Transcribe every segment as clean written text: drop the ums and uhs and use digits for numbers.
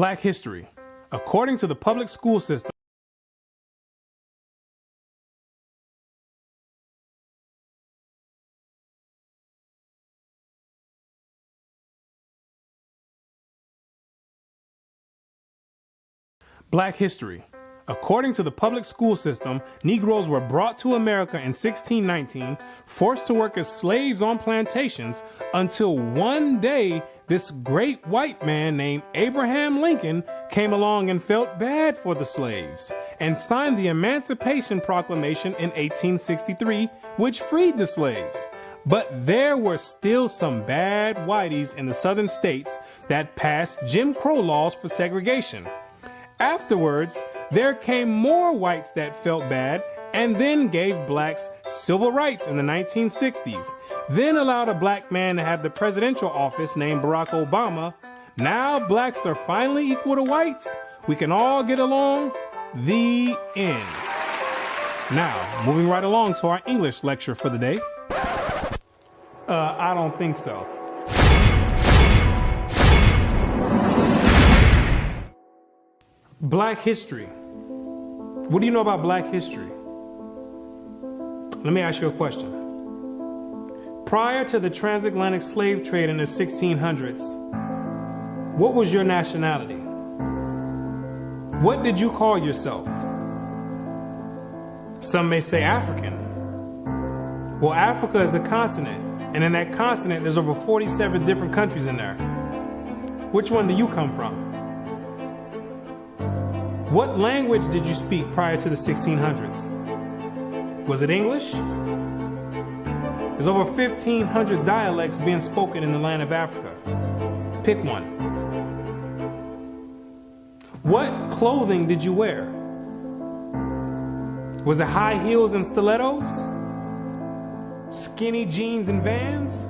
Black history. According to the public school system, Black history. According to the public school system, Negroes were brought to America in 1619, forced to work as slaves on plantations, until one day this great white man named Abraham Lincoln came along and felt bad for the slaves and signed the Emancipation Proclamation in 1863, which freed the slaves. But there were still some bad whiteys in the southern states that passed Jim Crow laws for segregation. Afterwards, there came more whites that felt bad and then gave blacks civil rights in the 1960s, then allowed a black man to have the presidential office named Barack Obama. Now blacks are finally equal to whites. We can all get along. The end. Now, moving right along to our English lecture for the day. I don't think so. Black history. What do you know about Black history? Let me ask you a question. Prior to the transatlantic slave trade in the 1600s, what was your nationality? What did you call yourself? Some may say African. Well, Africa is a continent, and in that continent, there's over 47 different countries in there. Which one do you come from? What language did you speak prior to the 1600s? Was it English? There's over 1,500 dialects being spoken in the land of Africa. Pick one. What clothing did you wear? Was it high heels and stilettos? Skinny jeans and Vans?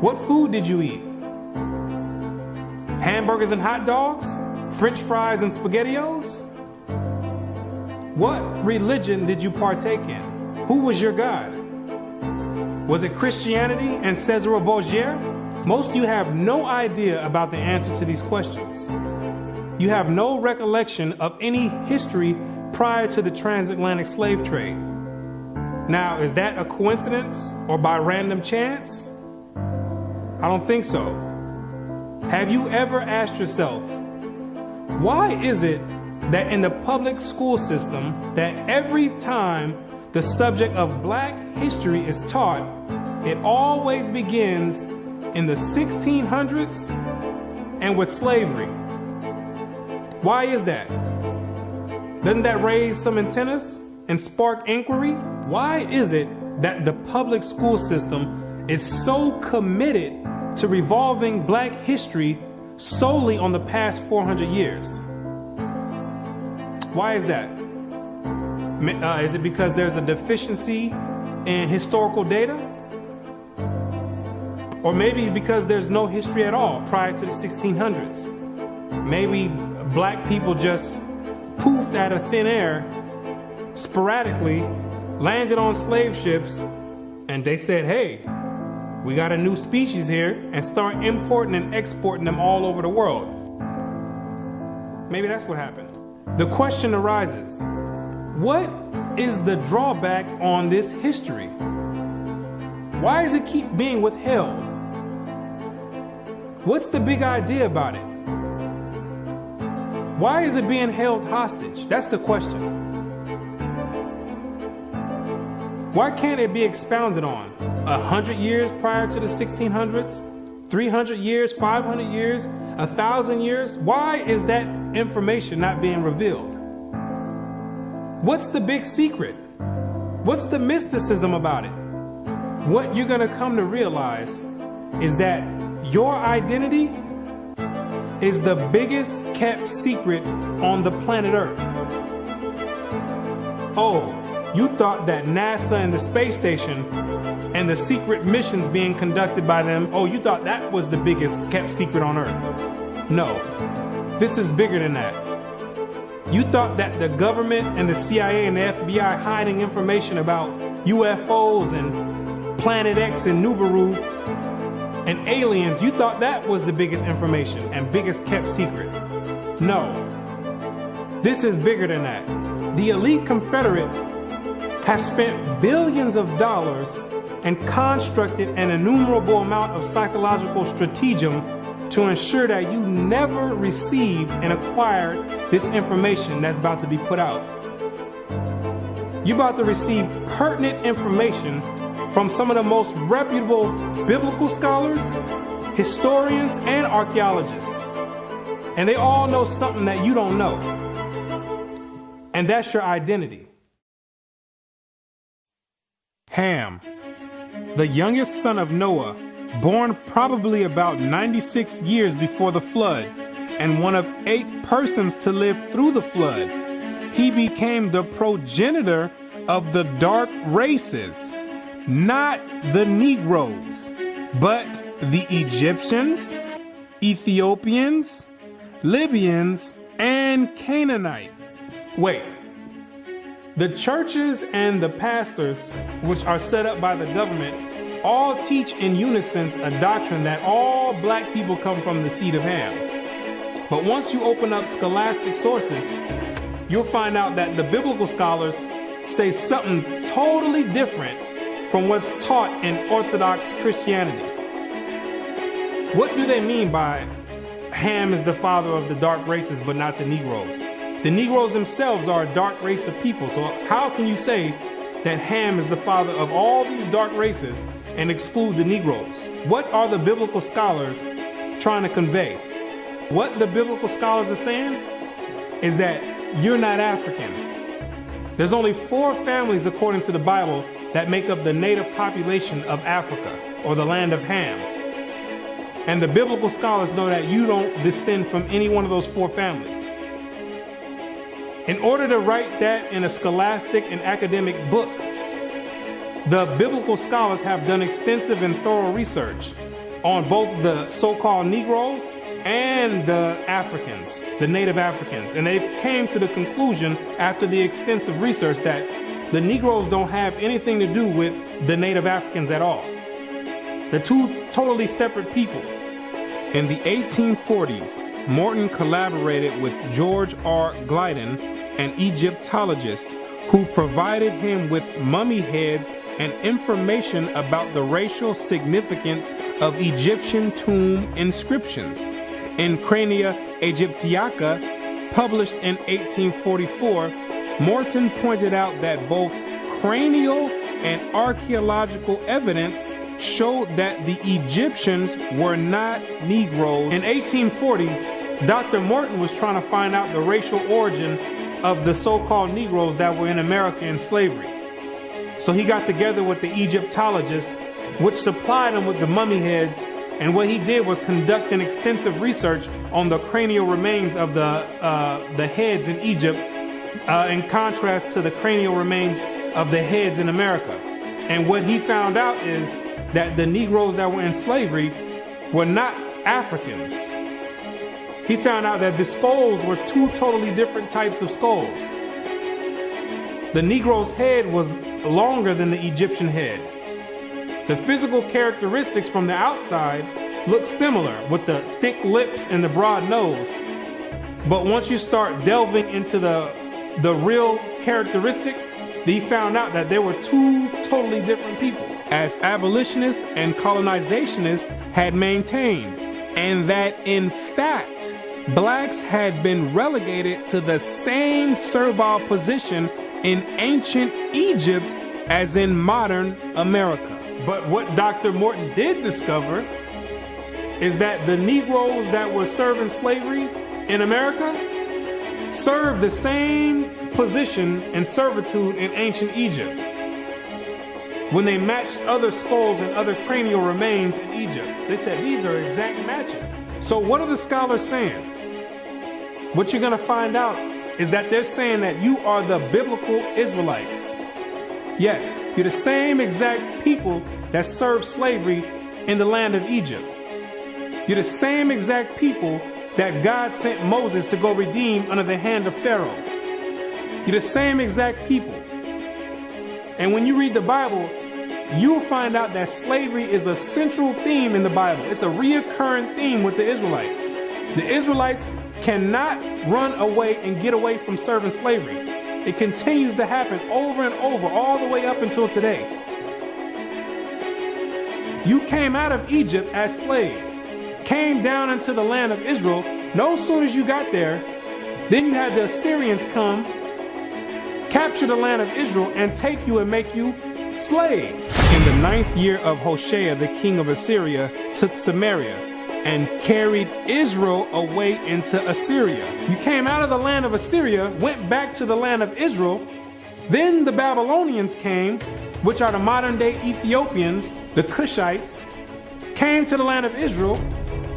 What food did you eat? Hamburgers and hot dogs? French fries and SpaghettiOs? What religion did you partake in? Who was your God? Was it Christianity and Cesare Borgia? Most of you have no idea about the answer to these questions. You have no recollection of any history prior to the transatlantic slave trade. Now, is that a coincidence or by random chance? I don't think so. Have you ever asked yourself, why is it that in the public school system that every time the subject of Black history is taught, it always begins in the 1600s and with slavery? Why is that? Doesn't that raise some antennas and spark inquiry? Why is it that the public school system is so committed to revolving Black history solely on the past 400 years? Why is that? Is it because there's a deficiency in historical data? Or maybe because there's no history at all prior to the 1600s? Maybe Black people just poofed out of thin air, sporadically, landed on slave ships, and they said, hey, we got a new species here, and start importing and exporting them all over the world. Maybe that's what happened. The question arises, what is the drawback on this history? Why does it keep being withheld? What's the big idea about it? Why is it being held hostage? That's the question. Why can't it be expounded on? 100 years prior to the 1600s? 300 years? 500 years? 1,000 years? Why is that information not being revealed? What's the big secret? What's the mysticism about it? What you're going to come to realize is that your identity is the biggest kept secret on the planet Earth. Oh, you thought that NASA and the space station and the secret missions being conducted by them, oh, you thought that was the biggest kept secret on Earth. No, this is bigger than that. You thought that the government and the CIA and the FBI hiding information about UFOs and Planet X and Nibiru, and aliens, you thought that was the biggest information and biggest kept secret. No, this is bigger than that. The elite Confederate has spent billions of dollars and constructed an innumerable amount of psychological stratagem to ensure that you never received and acquired this information that's about to be put out. You're about to receive pertinent information from some of the most reputable biblical scholars, historians, and archaeologists. And they all know something that you don't know. And that's your identity. Ham, the youngest son of Noah, born probably about 96 years before the flood, and one of 8 persons to live through the flood. He became the progenitor of the dark races, not the Negroes, but the Egyptians, Ethiopians, Libyans, and Canaanites. Wait, the churches and the pastors, which are set up by the government, all teach in unison a doctrine that all black people come from the seed of Ham. But once you open up scholastic sources, you'll find out that the biblical scholars say something totally different from what's taught in Orthodox Christianity. What do they mean by Ham is the father of the dark races but not the Negroes? The Negroes themselves are a dark race of people, so how can you say that Ham is the father of all these dark races and exclude the Negroes? What are the biblical scholars trying to convey? What the biblical scholars are saying is that you're not African. There's only 4 families, according to the Bible, that make up the native population of Africa, or the land of Ham. And the biblical scholars know that you don't descend from any one of those 4 families. In order to write that in a scholastic and academic book, the biblical scholars have done extensive and thorough research on both the so-called Negroes and the Africans, the native Africans. And they came to the conclusion after the extensive research that the Negroes don't have anything to do with the native Africans at all. They're 2 totally separate people. In the 1840s, Morton collaborated with George R. Gliddon, an Egyptologist, who provided him with mummy heads and information about the racial significance of Egyptian tomb inscriptions. In Crania Aegyptiaca, published in 1844, Morton pointed out that both cranial and archaeological evidence showed that the Egyptians were not Negroes. In 1840, Dr. Morton was trying to find out the racial origin of the so-called Negroes that were in America in slavery. So he got together with the Egyptologists, which supplied him with the mummy heads, and what he did was conduct an extensive research on the cranial remains of the heads in Egypt, in contrast to the cranial remains of the heads in America. And what he found out is that the Negroes that were in slavery were not Africans. He found out that the skulls were 2 totally different types of skulls. The Negro's head was longer than the Egyptian head. The physical characteristics from the outside look similar, with the thick lips and the broad nose. But once you start delving into the real characteristics, he found out that there were 2 totally different people, as abolitionists and colonizationists had maintained, and that in fact, blacks had been relegated to the same servile position in ancient Egypt as in modern America. But what Dr. Morton did discover is that the Negroes that were serving slavery in America served the same position and servitude in ancient Egypt when they matched other skulls and other cranial remains in Egypt. They said these are exact matches. So what are the scholars saying? What you're going to find out is that they're saying that you are the biblical Israelites. Yes, you're the same exact people that served slavery in the land of Egypt. You're the same exact people that God sent Moses to go redeem under the hand of Pharaoh. You're the same exact people. And when you read the Bible, you'll find out that slavery is a central theme in the Bible. It's a reoccurring theme with the Israelites. The Israelites cannot run away and get away from serving slavery. It continues to happen over and over, all the way up until today. You came out of Egypt as slaves, came down into the land of Israel. No sooner as you got there, then you had the Assyrians come, capture the land of Israel, and take you and make you slaves. In the 9th year of Hoshea, the king of Assyria took Samaria and carried Israel away into Assyria. You came out of the land of Assyria, went back to the land of Israel. Then the Babylonians came, which are the modern day Ethiopians, the Cushites, came to the land of Israel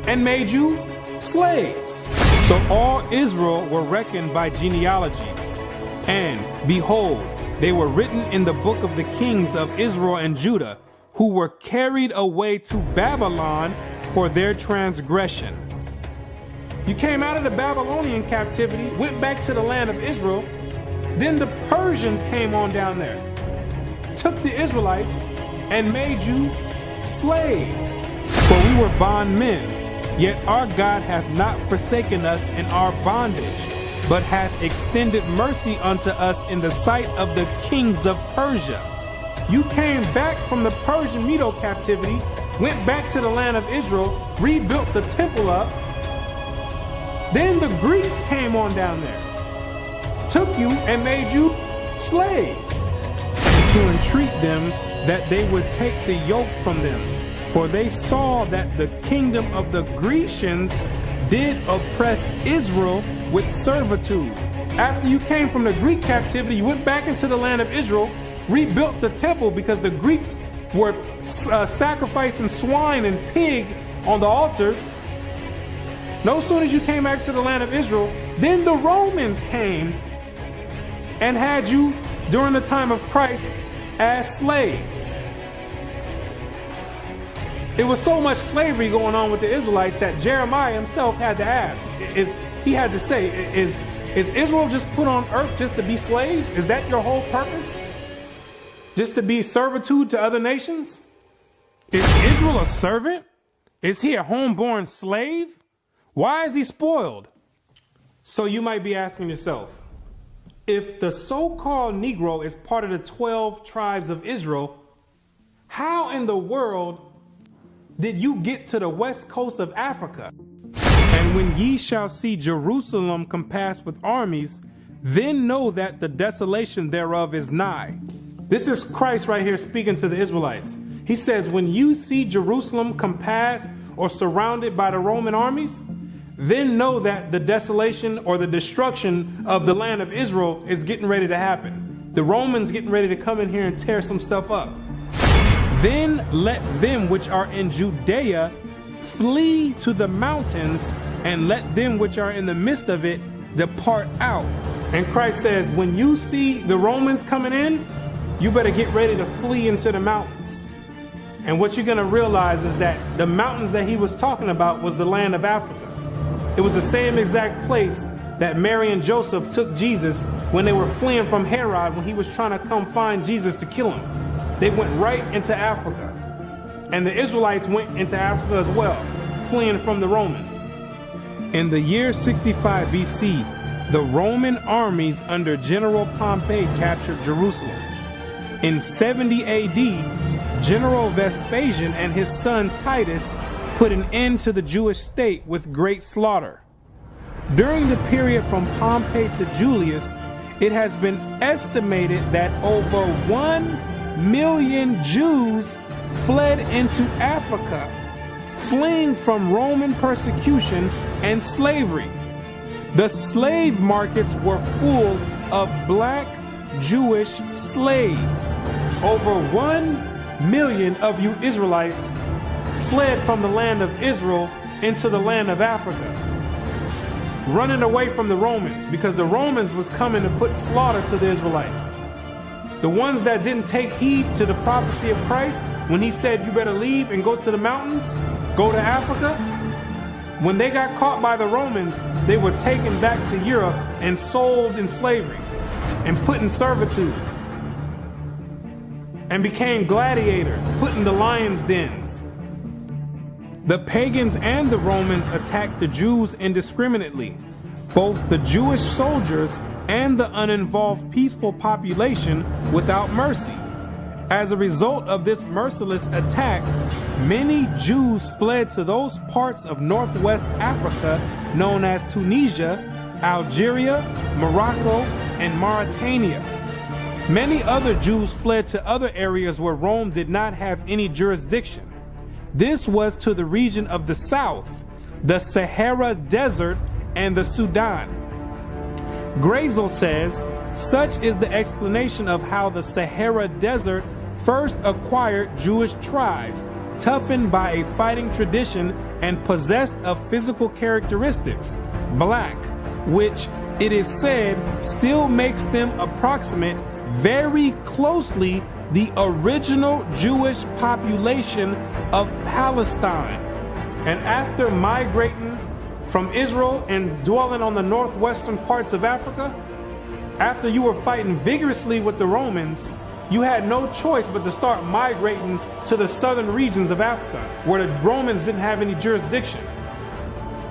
and made you slaves. So all Israel were reckoned by genealogies. And behold, they were written in the book of the kings of Israel and Judah, who were carried away to Babylon for their transgression. You came out of the Babylonian captivity, went back to the land of Israel. Then the Persians came on down there, took the Israelites and made you slaves. For we were bondmen, yet our God hath not forsaken us in our bondage, but hath extended mercy unto us in the sight of the kings of Persia. You came back from the Persian Medo captivity, went back to the land of Israel, rebuilt the temple up. Then the Greeks came on down there, took you and made you slaves, and to entreat them that they would take the yoke from them. For they saw that the kingdom of the Grecians did oppress Israel with servitude. After you came from the Greek captivity, you went back into the land of Israel, rebuilt the temple because the Greeks were sacrificing swine and pig on the altars. No sooner as you came back to the land of Israel, then the Romans came and had you during the time of Christ as slaves. It was so much slavery going on with the Israelites that Jeremiah himself had to ask, is Israel just put on earth just to be slaves? Is that your whole purpose? Just to be servitude to other nations? Is Israel a servant? Is he a homeborn slave? Why is he spoiled? So you might be asking yourself, if the so-called Negro is part of the 12 tribes of Israel, how in the world did you get to the west coast of Africa? And when ye shall see Jerusalem compassed with armies, then know that the desolation thereof is nigh. This is Christ right here speaking to the Israelites. He says, when you see Jerusalem compassed or surrounded by the Roman armies, then know that the desolation or the destruction of the land of Israel is getting ready to happen. The Romans getting ready to come in here and tear some stuff up. Then let them which are in Judea flee to the mountains, and let them which are in the midst of it depart out. And Christ says, when you see the Romans coming in, you better get ready to flee into the mountains. And what you're going to realize is that the mountains that he was talking about was the land of Africa. It was the same exact place that Mary and Joseph took Jesus when they were fleeing from Herod when he was trying to come find Jesus to kill him. They went right into Africa. And the Israelites went into Africa as well, fleeing from the Romans. In the year 65 BC, the Roman armies under General Pompey captured Jerusalem. In 70 AD, General Vespasian and his son Titus put an end to the Jewish state with great slaughter. During the period from Pompey to Julius, it has been estimated that over 1 million Jews fled into Africa, fleeing from Roman persecution and slavery. The slave markets were full of black Jewish slaves. Over 1 million of you Israelites fled from the land of Israel into the land of Africa, running away from the Romans because the Romans was coming to put slaughter to the Israelites. The ones that didn't take heed to the prophecy of Christ when he said you better leave and go to the mountains, go to Africa, when they got caught by the Romans, they were taken back to Europe and sold in slavery and put in servitude. and became gladiators, put in the lions' dens. The pagans and the Romans attacked the Jews indiscriminately. Both the Jewish soldiers and the uninvolved peaceful population without mercy. As a result of this merciless attack, many Jews fled to those parts of northwest Africa known as Tunisia, Algeria, Morocco, and Mauritania. Many other Jews fled to other areas where Rome did not have any jurisdiction. This was to the region of the south, the Sahara Desert, and the Sudan. Grazel says, such is the explanation of how the Sahara Desert first acquired Jewish tribes, toughened by a fighting tradition and possessed of physical characteristics, black, which it is said still makes them approximate very closely the original Jewish population of Palestine. And after migrating from Israel and dwelling on the northwestern parts of Africa, after you were fighting vigorously with the Romans, you had no choice but to start migrating to the southern regions of Africa, where the Romans didn't have any jurisdiction.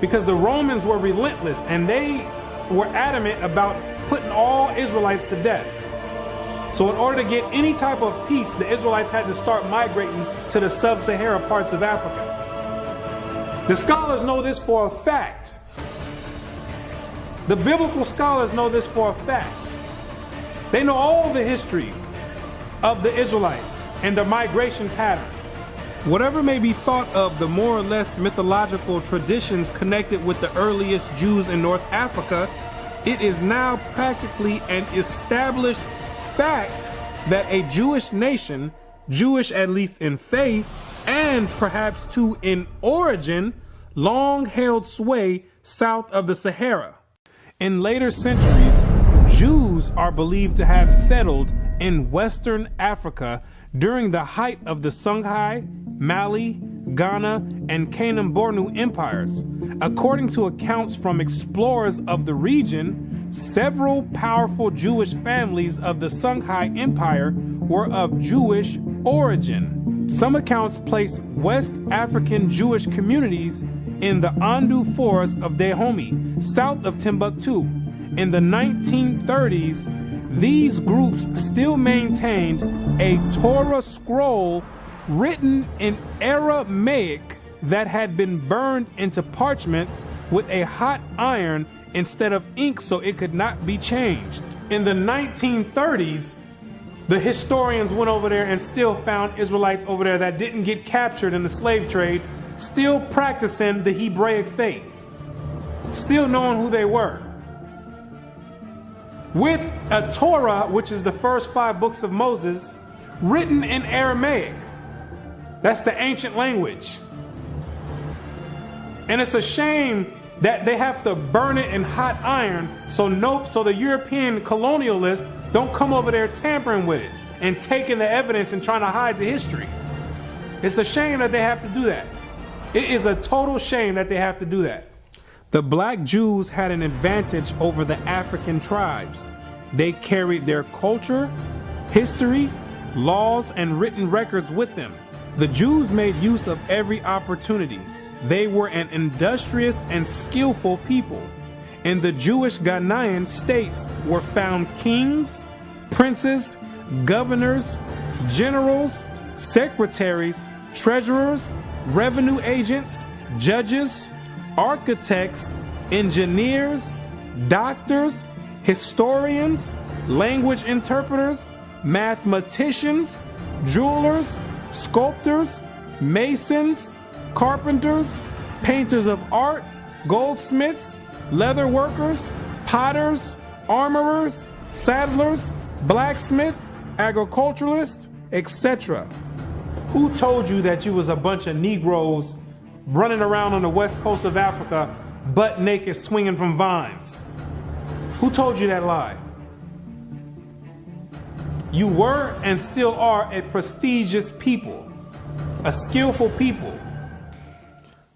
Because the Romans were relentless and they were adamant about putting all Israelites to death. So in order to get any type of peace, the Israelites had to start migrating to the sub-Sahara parts of Africa. The scholars know this for a fact. The biblical scholars know this for a fact. They know all the history of the Israelites and their migration patterns. Whatever may be thought of the more or less mythological traditions connected with the earliest Jews in North Africa, it is now practically an established fact that a Jewish nation, Jewish at least in faith, and perhaps too in origin, long held sway south of the Sahara. In later centuries, Jews are believed to have settled in Western Africa during the height of the Songhai, Mali, Ghana, and Kanem-Bornu empires. According to accounts from explorers of the region, several powerful Jewish families of the Songhai Empire were of Jewish origin. Some accounts place West African Jewish communities in the Andu Forest of Dahomey, south of Timbuktu. In the 1930s, these groups still maintained a Torah scroll written in Aramaic that had been burned into parchment with a hot iron instead of ink so it could not be changed. In the 1930s, the historians went over there and still found Israelites over there that didn't get captured in the slave trade, still practicing the Hebraic faith, still knowing who they were. With a Torah, which is the first 5 books of Moses, written in Aramaic. That's the ancient language. And it's a shame that they have to burn it in hot iron so the European colonialists don't come over there tampering with it and taking the evidence and trying to hide the history. It's a shame that they have to do that. It is a total shame that they have to do that. The black Jews had an advantage over the African tribes. They carried their culture, history, laws, and written records with them. The Jews made use of every opportunity. They were an industrious and skillful people. In the Jewish Ghanaian states were found kings, princes, governors, generals, secretaries, treasurers, revenue agents, judges, architects, engineers, doctors, historians, language interpreters, mathematicians, jewelers, sculptors, masons, carpenters, painters of art, goldsmiths, leather workers, potters, armorers, saddlers, blacksmith, agriculturalists, etc. Who told you that you was a bunch of Negroes running around on the west coast of Africa, butt naked, swinging from vines? Who told you that lie? You were and still are a prestigious people, a skillful people.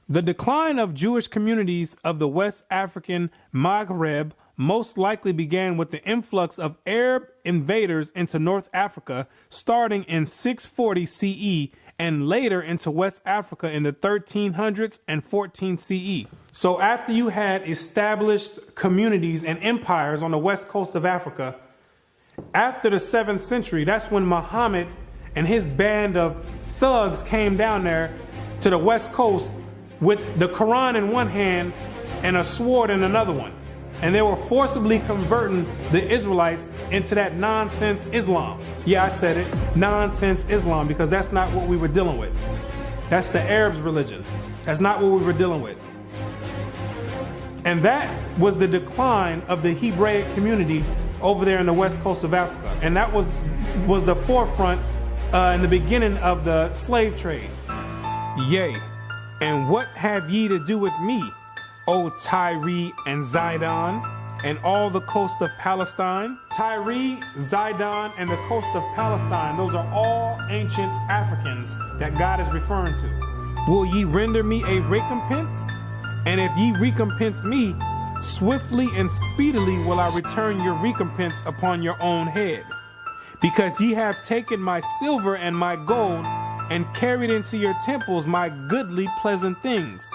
The decline of Jewish communities of the West African Maghreb, most likely began with the influx of Arab invaders into North Africa starting in 640 CE and later into West Africa in the 1300s and 14 CE. So after you had established communities and empires on the west coast of Africa, after the 7th century, that's when Muhammad and his band of thugs came down there to the west coast with the Quran in one hand and a sword in another one. And they were forcibly converting the Israelites into that nonsense Islam. Yeah, I said it, nonsense Islam, because that's not what we were dealing with. That's the Arabs' religion. That's not what we were dealing with. And that was the decline of the Hebraic community over there in the west coast of Africa. And that was the forefront in the beginning of the slave trade. Yea, and what have ye to do with me, O Tyre and Zidon, and all the coast of Palestine? Tyre, Zidon, and the coast of Palestine, those are all ancient Africans that God is referring to. Will ye render me a recompense? And if ye recompense me, swiftly and speedily will I return your recompense upon your own head. Because ye have taken my silver and my gold, and carried into your temples my goodly pleasant things.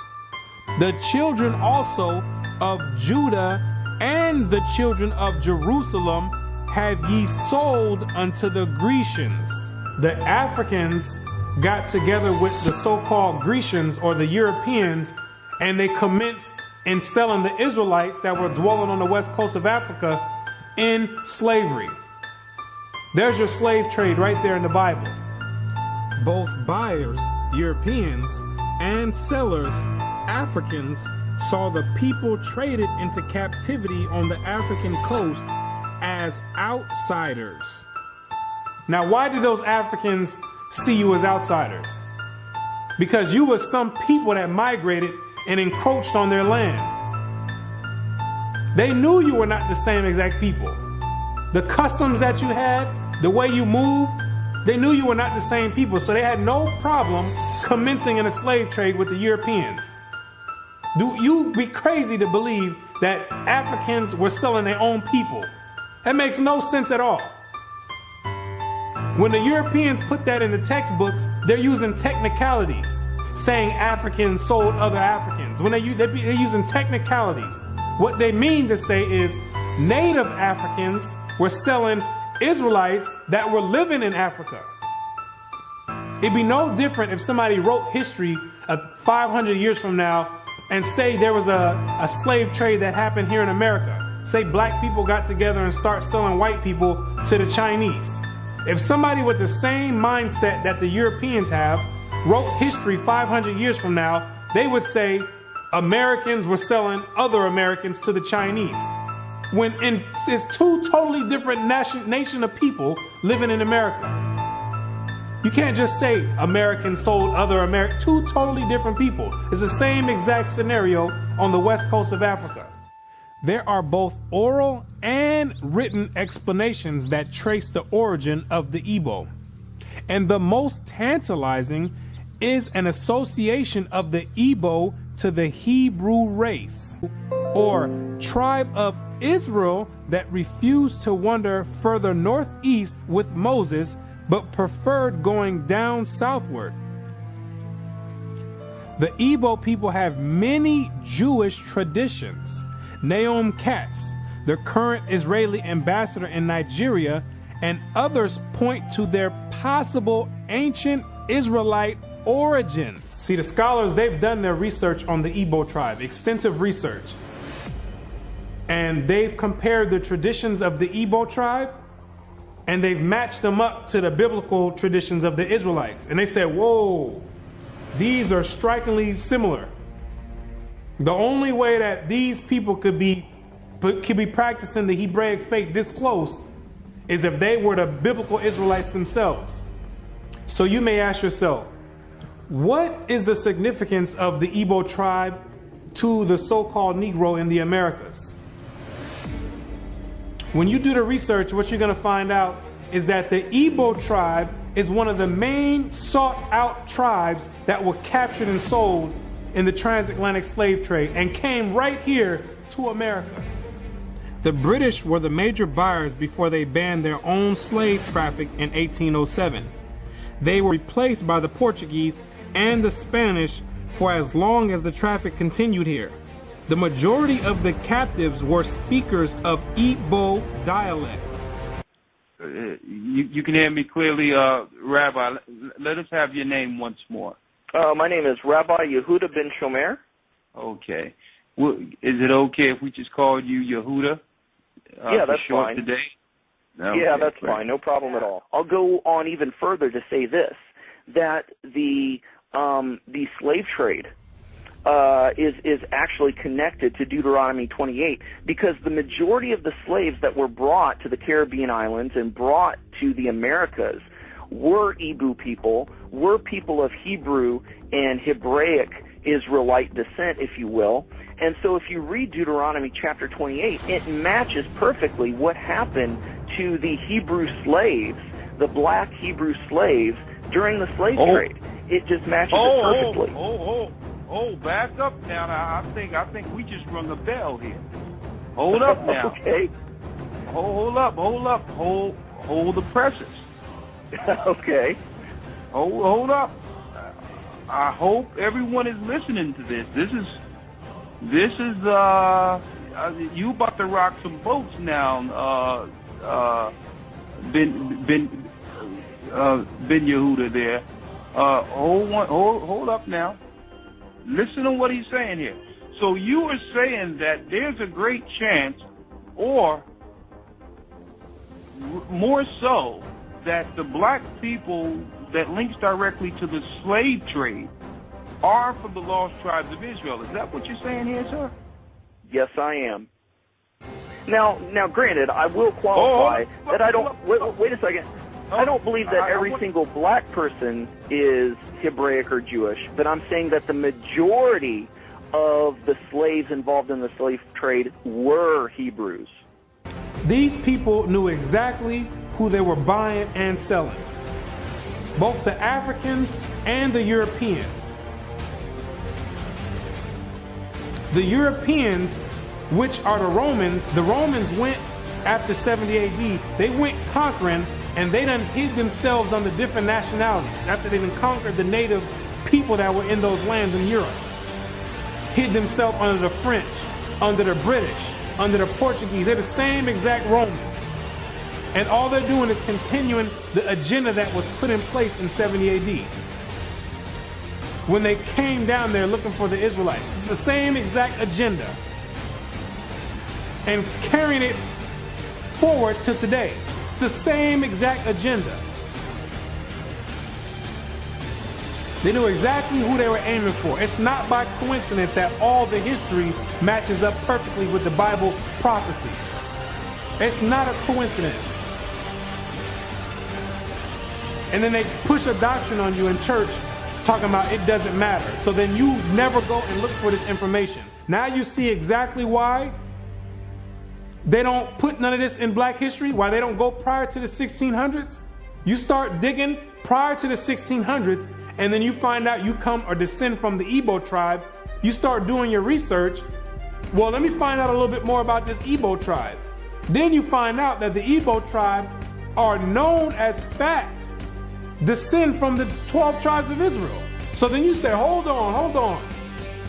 The children also of Judah and the children of Jerusalem have ye sold unto the Grecians. The Africans got together with the so-called Grecians or the Europeans, and they commenced in selling the Israelites that were dwelling on the west coast of Africa in slavery. There's your slave trade right there in the Bible. Both buyers, Europeans, and sellers, Africans, saw the people traded into captivity on the African coast as outsiders. Now, why did those Africans see you as outsiders? Because you were some people that migrated and encroached on their land. They knew you were not the same exact people. The customs that you had, the way you moved, they knew you were not the same people, so they had no problem commencing in a slave trade with the Europeans. Do you be crazy to believe that Africans were selling their own people? That makes no sense at all. When the Europeans put that in the textbooks, they're using technicalities, saying Africans sold other Africans. When they're using technicalities, what they mean to say is native Africans were selling Israelites that were living in Africa. It'd be no different if somebody wrote history of 500 years from now and say there was a slave trade that happened here in America. Say black people got together and start selling white people to the Chinese. If somebody with the same mindset that the Europeans have wrote history 500 years from now, they would say Americans were selling other Americans to the Chinese. When it's two totally different nation of people living in America. You can't just say Americans sold other Americans. Two totally different people. It's the same exact scenario on the west coast of Africa. There are both oral and written explanations that trace the origin of the Igbo. And the most tantalizing is an association of the Igbo to the Hebrew race, or tribe of Israel that refused to wander further northeast with Moses, but preferred going down southward. The Igbo people have many Jewish traditions. Naomi Katz, the current Israeli ambassador in Nigeria, and others point to their possible ancient Israelite origins. See, the scholars, they've done their research on the Igbo tribe, extensive research. And they've compared the traditions of the Igbo tribe, and they've matched them up to the biblical traditions of the Israelites. And they said, whoa, these are strikingly similar. The only way that these people could be practicing the Hebraic faith this close is if they were the biblical Israelites themselves. So you may ask yourself, what is the significance of the Igbo tribe to the so-called Negro in the Americas? When you do the research, what you're going to find out is that the Igbo tribe is one of the main sought-out tribes that were captured and sold in the transatlantic slave trade and came right here to America. The British were the major buyers before they banned their own slave traffic in 1807. They were replaced by the Portuguese and the Spanish for as long as the traffic continued here. The majority of the captives were speakers of Igbo dialects. You can hear me clearly, Rabbi. Let us have your name once more. My name is Rabbi Yehuda Ben Shomer. Okay. Well, is it okay if we just called you Yehuda? Yeah, that's fine. Today? Okay, yeah, that's great. fine. No problem at all. I'll go on even further to say this, that the slave trade is actually connected to Deuteronomy 28, because the majority of the slaves that were brought to the Caribbean islands and brought to the Americas were Igbo people, were people of Hebrew and Hebraic Israelite descent, if you will. And so if you read Deuteronomy chapter 28, it matches perfectly what happened to the Hebrew slaves, the black Hebrew slaves, during the slave trade. It just matches it perfectly. Back up now. I think we just rung a bell here. Hold up now. Okay. Hold up. Hold the presses. Okay. Hold up. I hope everyone is listening to this. This is you about to rock some boats now, Ben Yehuda there. Hold up now. Listen to what he's saying here. So you are saying that there's a great chance, or more so, that the black people that links directly to the slave trade are from the lost tribes of Israel. Is that what you're saying here, sir? Yes, I am. Now, granted, I will qualify that I don't. Wait a second. I don't believe that every single black person is Hebraic or Jewish, but I'm saying that the majority of the slaves involved in the slave trade were Hebrews. These people knew exactly who they were buying and selling, both the Africans and the Europeans. The Europeans, which are the Romans went after 70 AD, they went conquering, and they done hid themselves under different nationalities after they done conquered the native people that were in those lands in Europe. Hid themselves under the French, under the British, under the Portuguese. They're the same exact Romans. And all they're doing is continuing the agenda that was put in place in 70 AD. When they came down there looking for the Israelites. It's the same exact agenda. And carrying it forward to today. It's the same exact agenda. They knew exactly who they were aiming for. It's not by coincidence that all the history matches up perfectly with the Bible prophecies. It's not a coincidence. And then they push a doctrine on you in church talking about it doesn't matter. So then you never go and look for this information. Now you see exactly why they don't put none of this in black history, why they don't go prior to the 1600s. You start digging prior to the 1600s, and then you find out you come or descend from the Igbo tribe. You start doing your research. Well, let me find out a little bit more about this Igbo tribe. Then you find out that the Igbo tribe are known as fact descend from the 12 tribes of Israel. So then you say, hold on.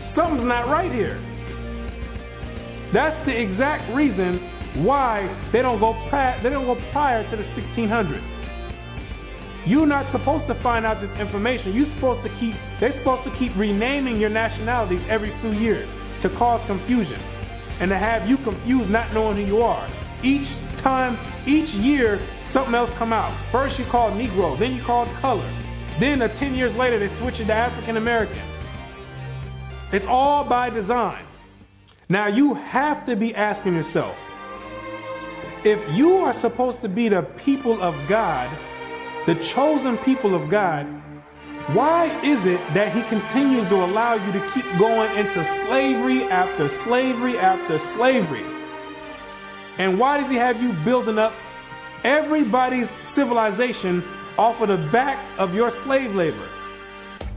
Something's not right here. That's the exact reason why they don't go prior to the 1600s. You're not supposed to find out this information. They're supposed to keep renaming your nationalities every few years to cause confusion and to have you confused, not knowing who you are. Each year, something else come out. First you called Negro, then you called color. Then 10 years later, they switch it to African American. It's all by design. Now you have to be asking yourself, if you are supposed to be the people of God, the chosen people of God, why is it that he continues to allow you to keep going into slavery after slavery after slavery? And why does he have you building up everybody's civilization off of the back of your slave labor?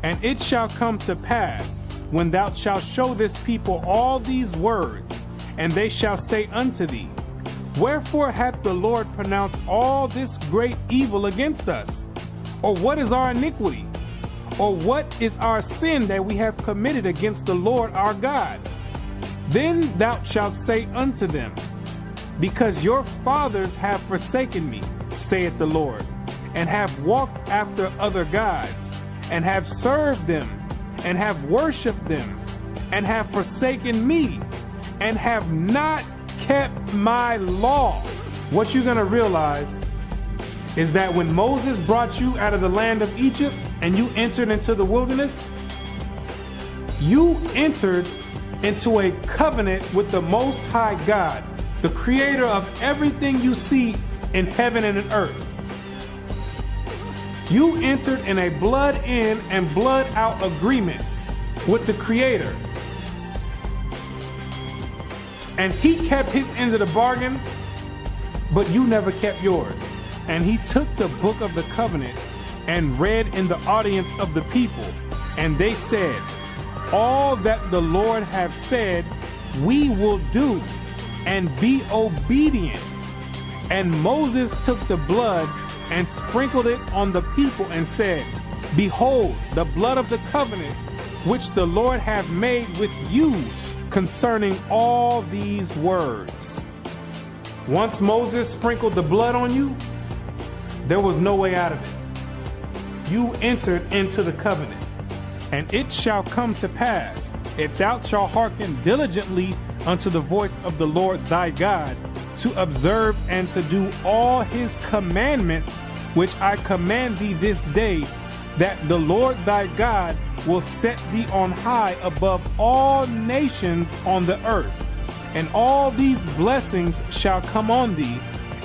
And it shall come to pass, when thou shalt show this people all these words, and they shall say unto thee, Wherefore hath the Lord pronounced all this great evil against us? Or what is our iniquity? Or what is our sin that we have committed against the Lord our God? Then thou shalt say unto them, because your fathers have forsaken me, saith the Lord, and have walked after other gods, and have served them, and have worshipped them, and have forsaken me, and have not kept my law. What you're going to realize is that when Moses brought you out of the land of Egypt and you entered into the wilderness, you entered into a covenant with the Most High God, the creator of everything you see in heaven and in earth. You entered in a blood in and blood out agreement with the creator. And he kept his end of the bargain, but you never kept yours. And he took the book of the covenant and read in the audience of the people. And they said, all that the Lord hath said, we will do, and be obedient. And Moses took the blood and sprinkled it on the people and said, behold, the blood of the covenant, which the Lord hath made with you concerning all these words. Once Moses sprinkled the blood on you, there was no way out of it. You entered into the covenant. And it shall come to pass, if thou shalt hearken diligently unto the voice of the Lord thy God, to observe and to do all his commandments, which I command thee this day, that the Lord thy God will set thee on high above all nations on the earth. And all these blessings shall come on thee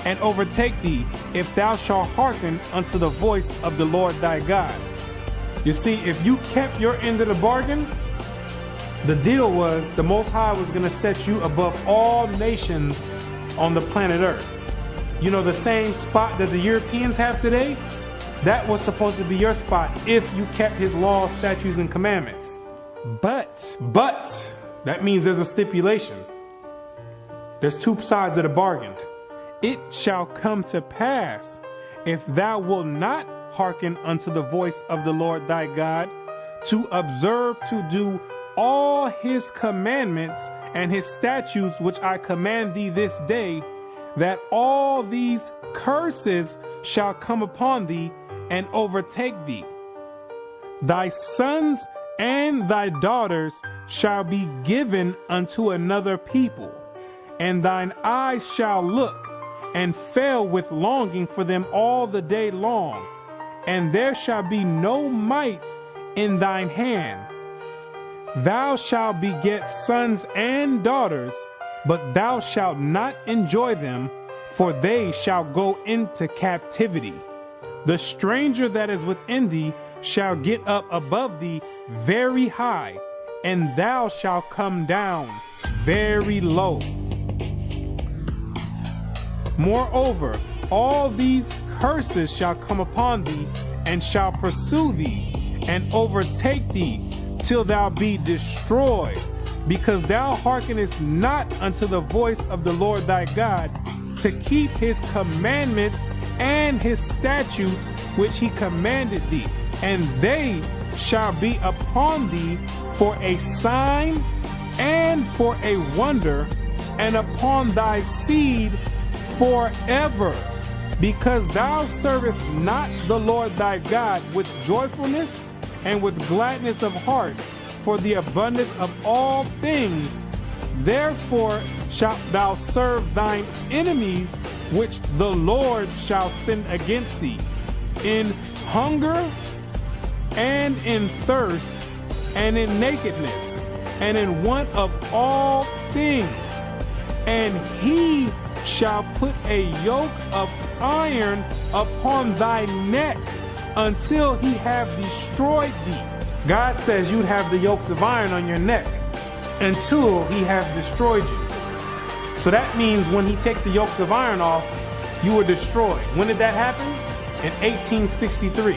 and overtake thee, if thou shalt hearken unto the voice of the Lord thy God. You see, if you kept your end of the bargain, the deal was the Most High was going to set you above all nations on the planet Earth. You know, the same spot that the Europeans have today? That was supposed to be your spot if you kept his laws, statutes, and commandments. But, that means there's a stipulation. There's two sides of the bargain. It shall come to pass, if thou wilt not hearken unto the voice of the Lord thy God, to observe to do all his commandments and his statutes which I command thee this day, that all these curses shall come upon thee and overtake thee. Thy sons and thy daughters shall be given unto another people, and thine eyes shall look and fail with longing for them all the day long, and there shall be no might in thine hand. Thou shalt beget sons and daughters, but thou shalt not enjoy them, for they shall go into captivity. The stranger that is within thee shall get up above thee very high, and thou shalt come down very low. Moreover, all these curses shall come upon thee, and shall pursue thee, and overtake thee, till thou be destroyed, because thou hearkenest not unto the voice of the Lord thy God, to keep his commandments and his statutes which he commanded thee. And they shall be upon thee for a sign and for a wonder, and upon thy seed forever, because thou servest not the Lord thy God with joyfulness and with gladness of heart for the abundance of all things. Therefore shalt thou serve thine enemies, which the Lord shall send against thee, in hunger and in thirst and in nakedness and in want of all things. And he shall put a yoke of iron upon thy neck until he have destroyed thee. God says you'd have the yokes of iron on your neck until he have destroyed you. So that means when he take the yokes of iron off, you were destroyed. When did that happen? In 1863,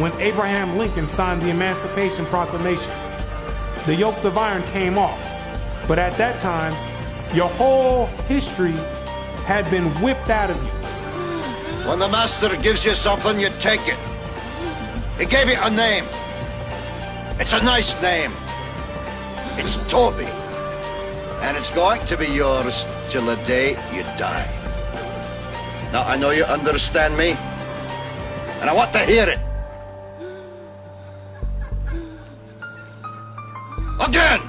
when Abraham Lincoln signed the Emancipation Proclamation. The yokes of iron came off. But at that time, your whole history had been whipped out of you. When the master gives you something, you take it. He gave it a name. It's a nice name. It's Toby. And it's going to be yours till the day you die. Now, I know you understand me, and I want to hear it. Again!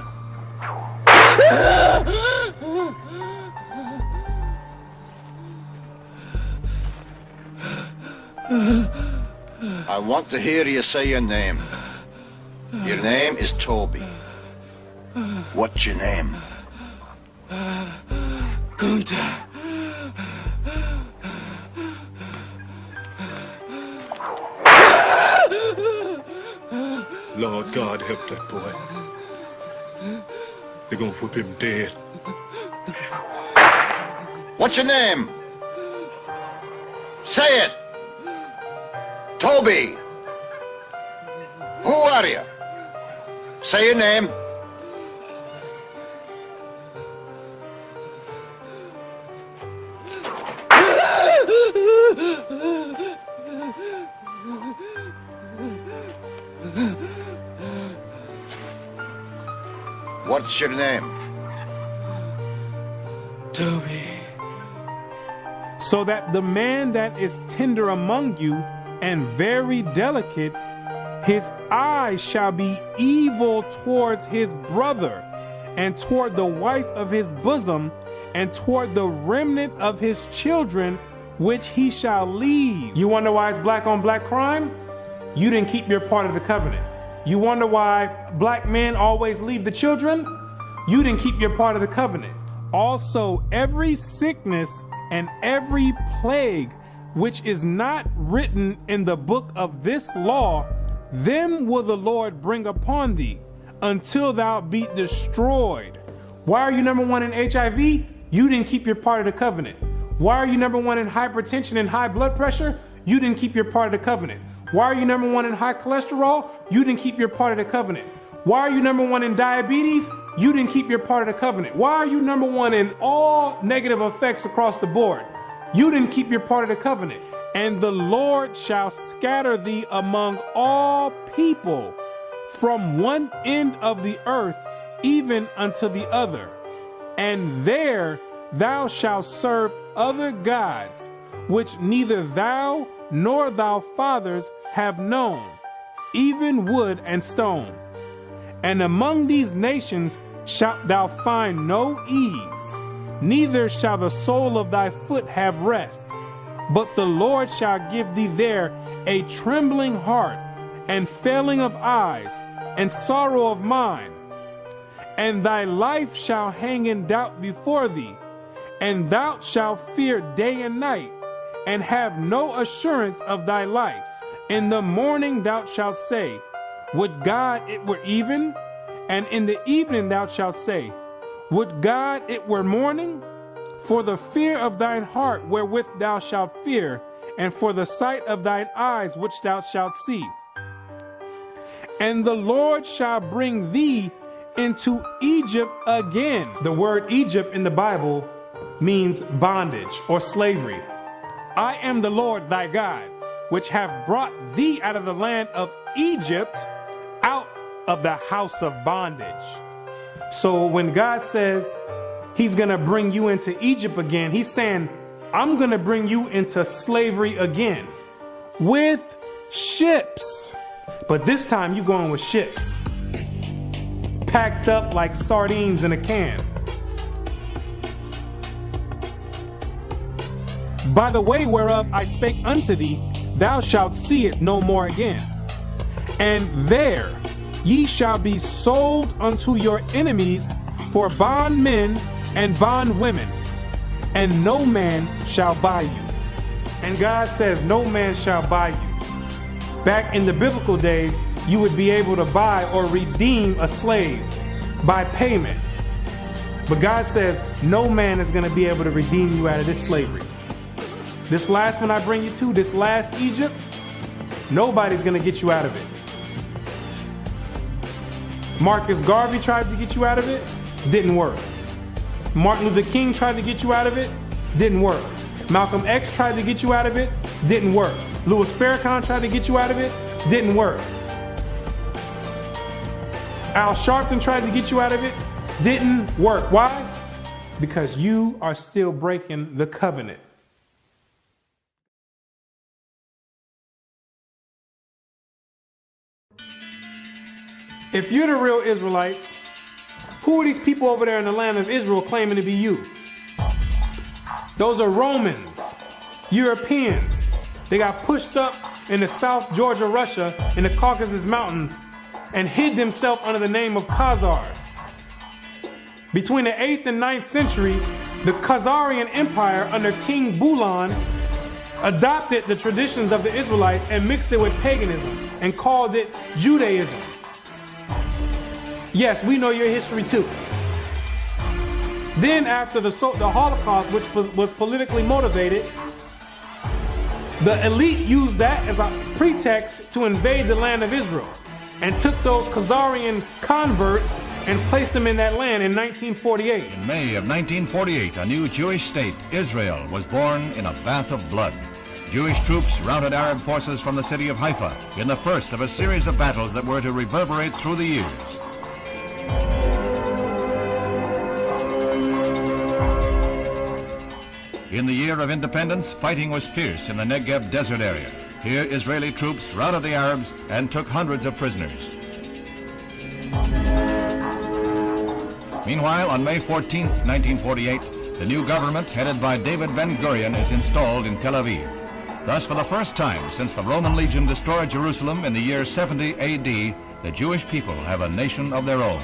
I want to hear you say your name. Your name is Toby. What's your name? Gunther. Lord God, help that boy. They're gonna whip him dead. What's your name? Say it. Toby. Who are you? Say your name. What's your name? Toby. So that the man that is tender among you and very delicate, his eyes shall be evil towards his brother, and toward the wife of his bosom, and toward the remnant of his children, which he shall leave. You wonder why it's black on black crime? You didn't keep your part of the covenant. You wonder why black men always leave the children? You didn't keep your part of the covenant. Also, every sickness and every plague which is not written in the book of this law, them will the Lord bring upon thee until thou be destroyed. Why are you number one in HIV? You didn't keep your part of the covenant. Why are you number one in hypertension and high blood pressure? You didn't keep your part of the covenant. Why are you number one in high cholesterol? You didn't keep your part of the covenant. Why are you number one in diabetes? You didn't keep your part of the covenant. Why are you number one in all negative effects across the board? You didn't keep your part of the covenant. And the Lord shall scatter thee among all people from one end of the earth even unto the other. And there thou shalt serve other gods, which neither thou nor thy fathers have known, even wood and stone. And among these nations shalt thou find no ease, neither shall the sole of thy foot have rest. But the Lord shall give thee there a trembling heart, and failing of eyes, and sorrow of mind. And thy life shall hang in doubt before thee, and thou shalt fear day and night, and have no assurance of thy life. In the morning thou shalt say, would God it were even? And in the evening thou shalt say, would God it were morning? For the fear of thine heart wherewith thou shalt fear, and for the sight of thine eyes which thou shalt see. And the Lord shall bring thee into Egypt again. The word Egypt in the Bible means bondage or slavery. I am the Lord thy God, which have brought thee out of the land of Egypt, out of the house of bondage. So when God says he's going to bring you into Egypt again, he's saying, I'm going to bring you into slavery again with ships. But this time you're going with ships, packed up like sardines in a can. By the way whereof I spake unto thee, thou shalt see it no more again. And there ye shall be sold unto your enemies for bondmen and bondwomen, and no man shall buy you. And God says no man shall buy you. Back in the biblical days, you would be able to buy or redeem a slave by payment. But God says no man is going to be able to redeem you out of this slavery. This last one I bring you to, this last Egypt, nobody's going to get you out of it. Marcus Garvey tried to get you out of it, didn't work. Martin Luther King tried to get you out of it, Didn't work. Malcolm X tried to get you out of it. Didn't work. Louis Farrakhan tried to get you out of it. Didn't work. Al Sharpton tried to get you out of it. Didn't work. Why? Because you are still breaking the covenant. If you're the real Israelites, who are these people over there in the land of Israel claiming to be you? Those are Romans, Europeans. They got pushed up in the South Georgia, Russia, in the Caucasus Mountains, and hid themselves under the name of Khazars. Between the 8th and 9th century, the Khazarian Empire under King Bulan adopted the traditions of the Israelites and mixed it with paganism and called it Judaism. Yes, we know your history too. Then after the Holocaust, which was politically motivated, the elite used that as a pretext to invade the land of Israel and took those Khazarian converts and placed them in that land in 1948. In May of 1948, a new Jewish state, Israel, was born in a bath of blood. Jewish troops routed Arab forces from the city of Haifa in the first of a series of battles that were to reverberate through the years. In the year of independence, fighting was fierce in the Negev desert area. Here, Israeli troops routed the Arabs and took hundreds of prisoners. Meanwhile, on May 14, 1948, the new government headed by David Ben-Gurion is installed in Tel Aviv. Thus, for the first time since the Roman legion destroyed Jerusalem in the year 70 AD, the Jewish people have a nation of their own.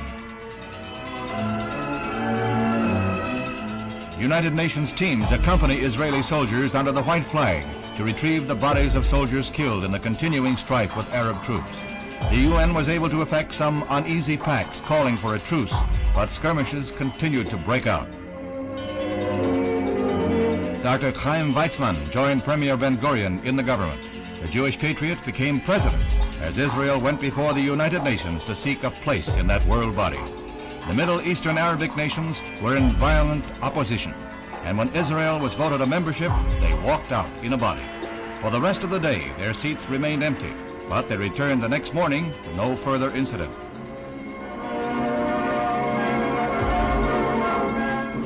United Nations teams accompany Israeli soldiers under the white flag to retrieve the bodies of soldiers killed in the continuing strife with Arab troops. The UN was able to effect some uneasy pacts calling for a truce, but skirmishes continued to break out. Dr. Chaim Weizmann joined Premier Ben-Gurion in the government. The Jewish patriot became president as Israel went before the United Nations to seek a place in that world body. The Middle Eastern Arabic nations were in violent opposition, and when Israel was voted a membership, they walked out in a body. For the rest of the day, their seats remained empty, but they returned the next morning to no further incident.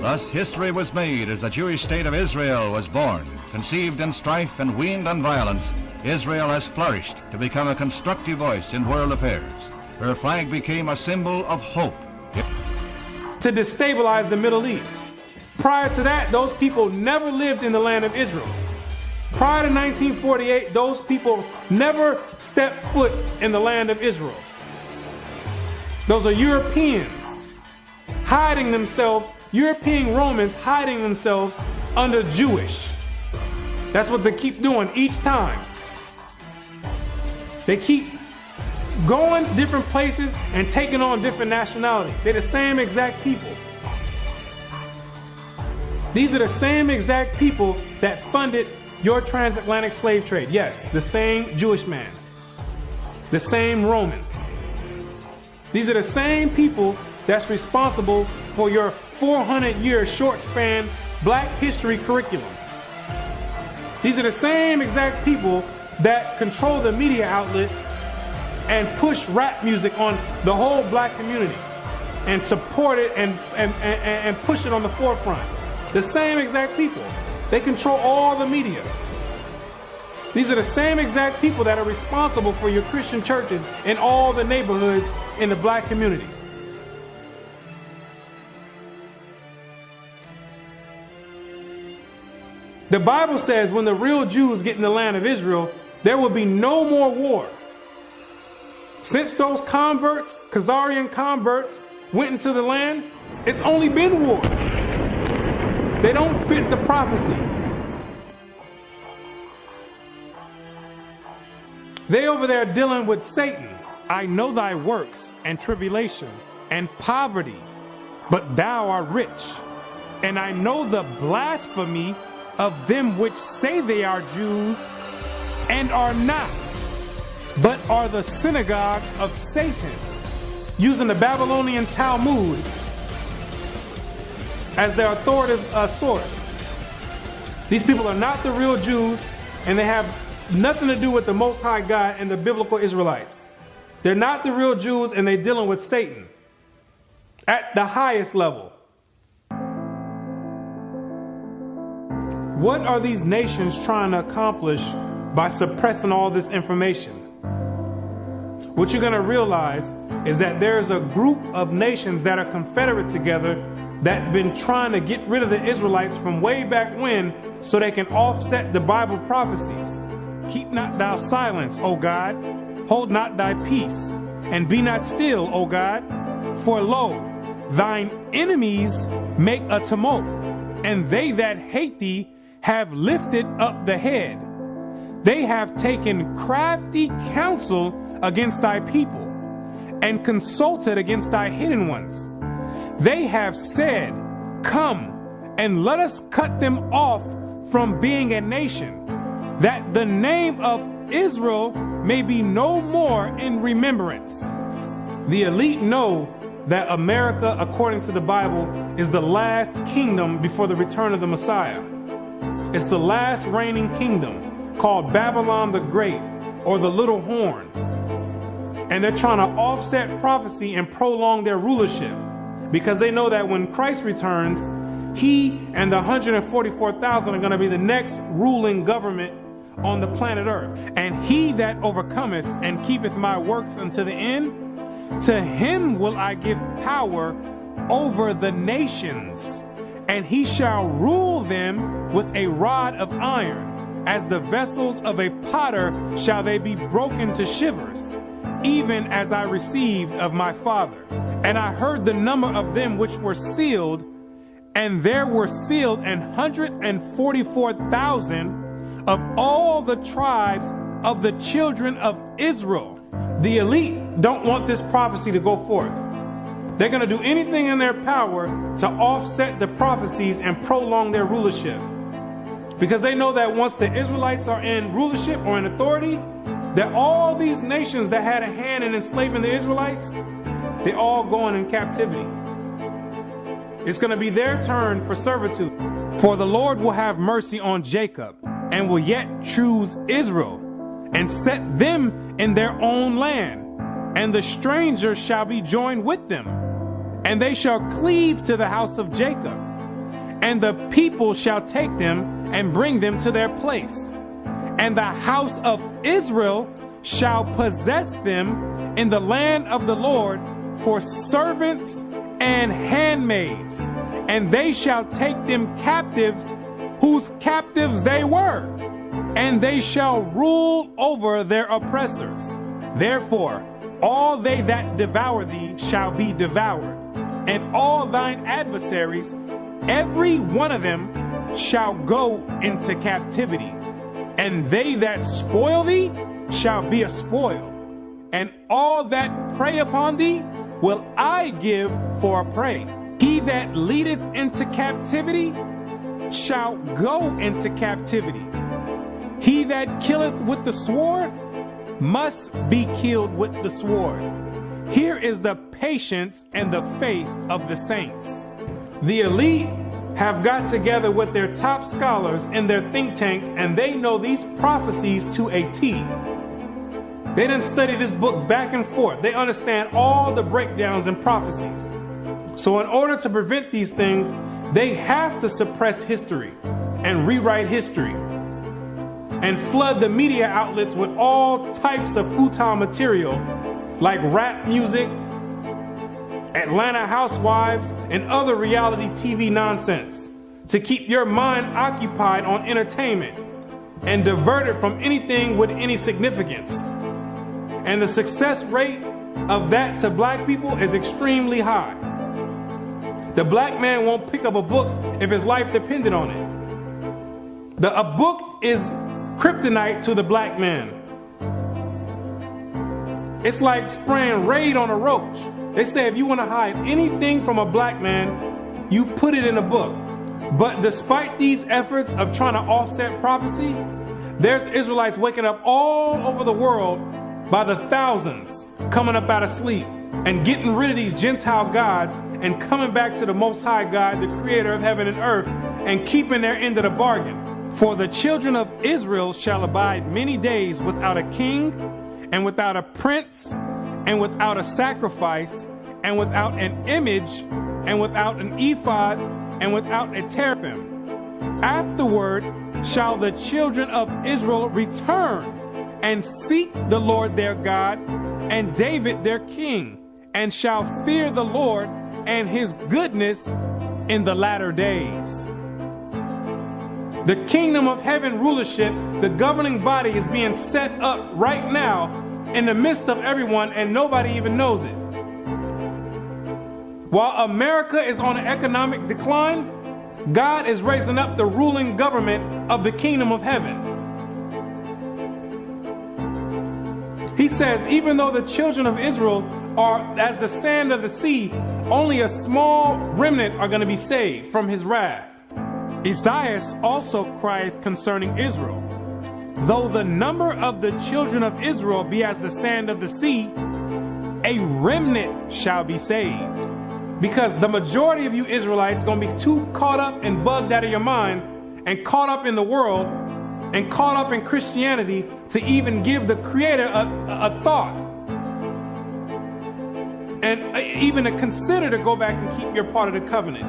Thus, history was made as the Jewish state of Israel was born. Conceived in strife and weaned on violence, Israel has flourished to become a constructive voice in world affairs. Her flag became a symbol of hope. To destabilize the Middle East. Prior to that, those people never lived in the land of Israel. Prior to 1948, those people never stepped foot in the land of Israel. Those are Europeans hiding themselves, European Romans hiding themselves under Jewish. That's what they keep doing each time. They keep going different places and taking on different nationalities. They're the same exact people. These are the same exact people that funded your transatlantic slave trade. Yes, the same Jewish man. The same Romans. These are the same people that's responsible for your 400-year short span black history curriculum. These are the same exact people that control the media outlets and push rap music on the whole black community and support it and push it on the forefront. The same exact people. They control all the media. These are the same exact people that are responsible for your Christian churches in all the neighborhoods in the black community. The Bible says when the real Jews get in the land of Israel, there will be no more war. Since those converts, Khazarian converts, went into the land, it's only been war. They don't fit the prophecies. They over there dealing with Satan. I know thy works and tribulation and poverty, but thou art rich. And I know the blasphemy of them which say they are Jews and are not, but are the synagogue of Satan, using the Babylonian Talmud as their authoritative source. These people are not the real Jews, and they have nothing to do with the Most High God and the biblical Israelites. They're not the real Jews, and they're dealing with Satan at the highest level. What are these nations trying to accomplish by suppressing all this information? What you're going to realize is that there's a group of nations that are confederate together that have been trying to get rid of the Israelites from way back when so they can offset the Bible prophecies. Keep not thou silence, O God. Hold not thy peace, and be not still, O God. For lo, thine enemies make a tumult, and they that hate thee have lifted up the head. They have taken crafty counsel against thy people, and consulted against thy hidden ones. They have said, come, and let us cut them off from being a nation, that the name of Israel may be no more in remembrance. The elite know that America, according to the Bible, is the last kingdom before the return of the Messiah. It's the last reigning kingdom, called Babylon the Great, or the Little Horn. And they're trying to offset prophecy and prolong their rulership, because they know that when Christ returns, he and the 144,000 are going to be the next ruling government on the planet Earth. And he that overcometh and keepeth my works unto the end, to him will I give power over the nations, and he shall rule them with a rod of iron. As the vessels of a potter shall they be broken to shivers, even as I received of my Father. And I heard the number of them which were sealed, and there were sealed 144,000 of all the tribes of the children of Israel. The elite don't want this prophecy to go forth. They're going to do anything in their power to offset the prophecies and prolong their rulership, because they know that once the Israelites are in rulership or in authority, that all these nations that had a hand in enslaving the Israelites, they're all going in captivity. It's going to be their turn for servitude. For the Lord will have mercy on Jacob, and will yet choose Israel, and set them in their own land. And the stranger shall be joined with them, and they shall cleave to the house of Jacob. And the people shall take them and bring them to their place. And the house of Israel shall possess them in the land of the Lord for servants and handmaids. And they shall take them captives, whose captives they were, and they shall rule over their oppressors. Therefore, all they that devour thee shall be devoured, and all thine adversaries, every one of them, shall go into captivity. And they that spoil thee shall be a spoil, and all that prey upon thee will I give for a prey. He that leadeth into captivity shall go into captivity. He that killeth with the sword must be killed with the sword. Here is the patience and the faith of the saints. The elite have got together with their top scholars in their think tanks, and they know these prophecies to a T. They didn't study this book back and forth. They understand all the breakdowns and prophecies. So in order to prevent these things, they have to suppress history and rewrite history and flood the media outlets with all types of futon material like rap music, Atlanta Housewives, and other reality TV nonsense to keep your mind occupied on entertainment and diverted from anything with any significance. And the success rate of that to black people is extremely high. The black man won't pick up a book if his life depended on it. A book is kryptonite to the black man. It's like spraying Raid on a roach. They say if you want to hide anything from a black man, you put it in a book. But despite these efforts of trying to offset prophecy, there's Israelites waking up all over the world by the thousands, coming up out of sleep and getting rid of these Gentile gods and coming back to the Most High God, the creator of heaven and earth, and keeping their end of the bargain. For the children of Israel shall abide many days without a king, and without a prince, and without a sacrifice, and without an image, and without an ephod, and without a teraphim. Afterward shall the children of Israel return and seek the Lord their God and David their king, and shall fear the Lord and his goodness in the latter days. The kingdom of heaven rulership, the governing body, is being set up right now in the midst of everyone, and nobody even knows it. While America is on an economic decline, God is raising up the ruling government of the kingdom of heaven. He says, even though the children of Israel are as the sand of the sea, only a small remnant are going to be saved from his wrath. Isaiah also crieth concerning Israel, though the number of the children of Israel be as the sand of the sea, a remnant shall be saved. Because the majority of you Israelites are going to be too caught up and bugged out of your mind and caught up in the world and caught up in Christianity to even give the Creator a thought. And even to consider to go back and keep your part of the covenant.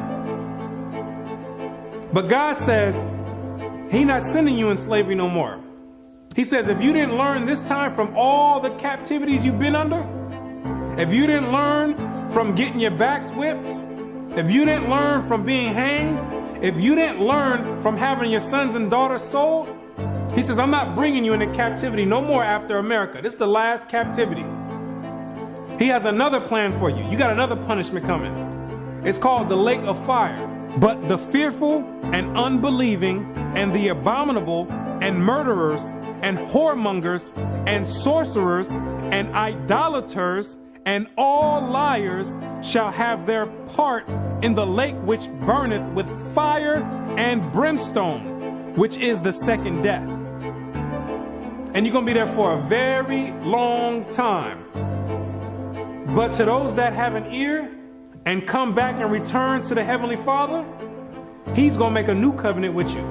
But God says, He's not sending you in slavery no more. He says, if you didn't learn this time from all the captivities you've been under, if you didn't learn from getting your backs whipped, if you didn't learn from being hanged, if you didn't learn from having your sons and daughters sold, He says, I'm not bringing you into captivity no more after America. This is the last captivity. He has another plan for you. You got another punishment coming. It's called the lake of fire. But the fearful and unbelieving and the abominable and murderers and whoremongers and sorcerers and idolaters and all liars shall have their part in the lake which burneth with fire and brimstone, which is the second death. And you're going to be there for a very long time. But to those that have an ear and come back and return to the Heavenly Father, He's going to make a new covenant with you.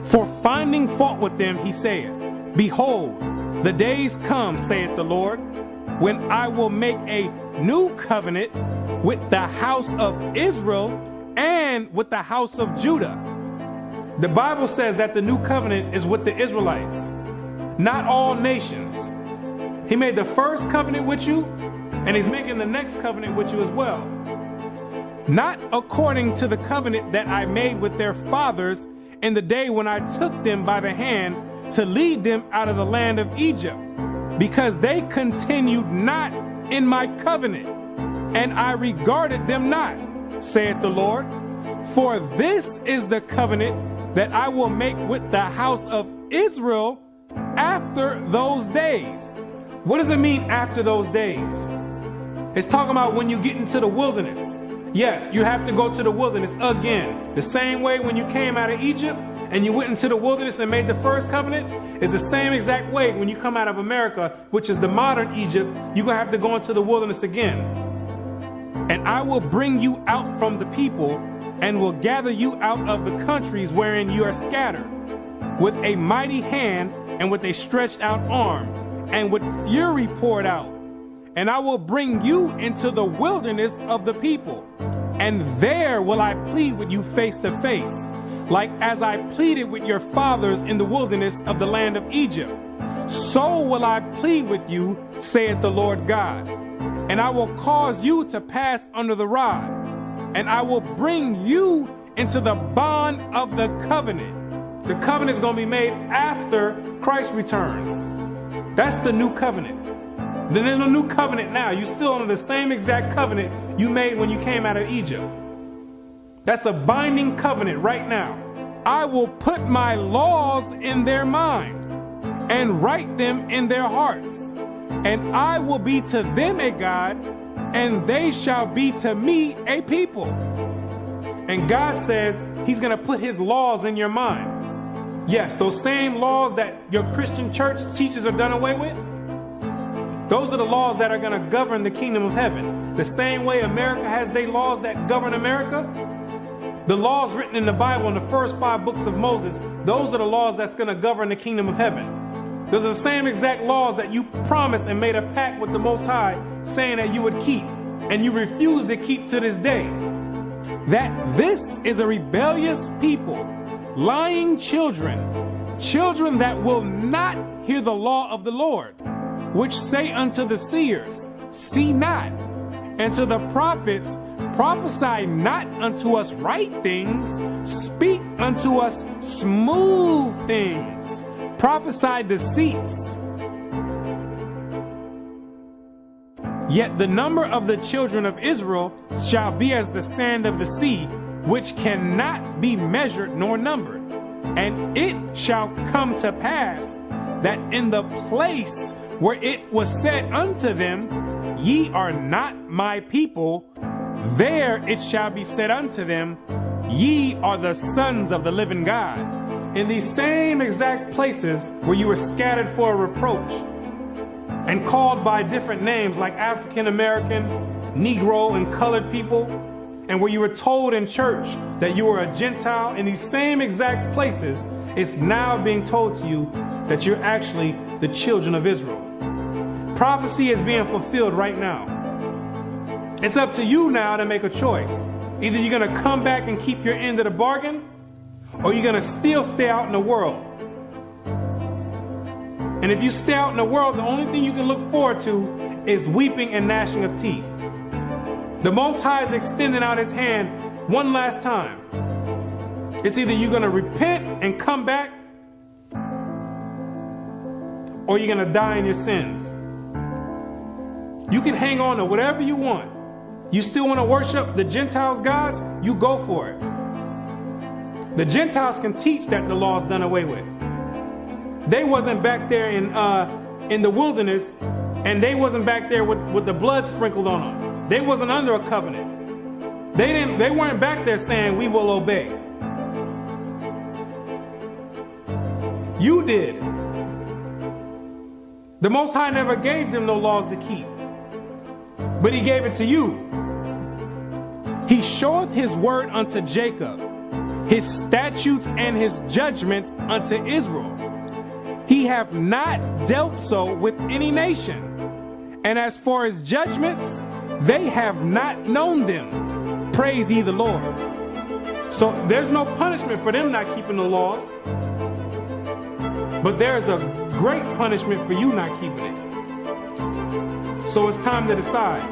For finding fault with them, He saith, Behold, the days come, saith the Lord, when I will make a new covenant with the house of Israel and with the house of Judah. The Bible says that the new covenant is with the Israelites, not all nations. He made the first covenant with you, and He's making the next covenant with you as well. Not according to the covenant that I made with their fathers in the day when I took them by the hand to lead them out of the land of Egypt, because they continued not in my covenant, and I regarded them not, saith the Lord. For this is the covenant that I will make with the house of Israel after those days. What does it mean after those days? It's talking about when you get into the wilderness. Yes, you have to go to the wilderness again. The same way when you came out of Egypt and you went into the wilderness and made the first covenant is the same exact way when you come out of America, which is the modern Egypt, you're going to have to go into the wilderness again. And I will bring you out from the people and will gather you out of the countries wherein you are scattered, with a mighty hand and with a stretched out arm, and with fury poured out. And I will bring you into the wilderness of the people, and there will I plead with you face to face, like as I pleaded with your fathers in the wilderness of the land of Egypt. So will I plead with you, saith the Lord God. And I will cause you to pass under the rod, and I will bring you into the bond of the covenant. The covenant is going to be made after Christ returns. That's the new covenant. Then in the new covenant now, you're still under the same exact covenant you made when you came out of Egypt. That's a binding covenant right now. I will put my laws in their mind and write them in their hearts. And I will be to them a God, and they shall be to me a people. And God says He's going to put His laws in your mind. Yes, those same laws that your Christian church teachers are done away with. Those are the laws that are going to govern the kingdom of heaven. The same way America has their laws that govern America, the laws written in the Bible in the first 5 books of Moses those are the laws that's going to govern the kingdom of heaven. Those are the same exact laws that you promised and made a pact with the Most High saying that you would keep, and you refuse to keep to this day. That this is a rebellious people, lying children, children that will not hear the law of the Lord, which say unto the seers, see not, and to the prophets, prophesy not unto us right things, speak unto us smooth things, prophesy deceits. Yet the number of the children of Israel shall be as the sand of the sea, which cannot be measured nor numbered. And it shall come to pass that in the place where it was said unto them, ye are not my people, there it shall be said unto them, ye are the sons of the living God. In these same exact places where you were scattered for a reproach and called by different names like African American, Negro, and colored people, and where you were told in church that you were a Gentile, in these same exact places, it's now being told to you that you're actually the children of Israel. Prophecy is being fulfilled right now. It's up to you now to make a choice. Either you're going to come back and keep your end of the bargain, or you're going to still stay out in the world. And if you stay out in the world, the only thing you can look forward to is weeping and gnashing of teeth. The Most High is extending out his hand one last time. It's either you're going to repent and come back, or you're going to die in your sins. You can hang on to whatever you want. You still want to worship the Gentiles' gods? You go for it. The Gentiles can teach that the law's done away with. They wasn't back there in the wilderness, and they wasn't back there with the blood sprinkled on them. They wasn't under a covenant. They weren't back there saying, we will obey. You did. The Most High never gave them no laws to keep, but he gave it to you. He showeth his word unto Jacob, his statutes and his judgments unto Israel. He hath not dealt so with any nation. And as for his judgments, they have not known them. Praise ye the Lord. So there's no punishment for them not keeping the laws. But there's a great punishment for you not keeping it. So it's time to decide.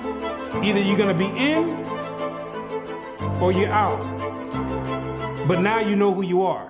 Either you're going to be in or you're out. But now you know who you are.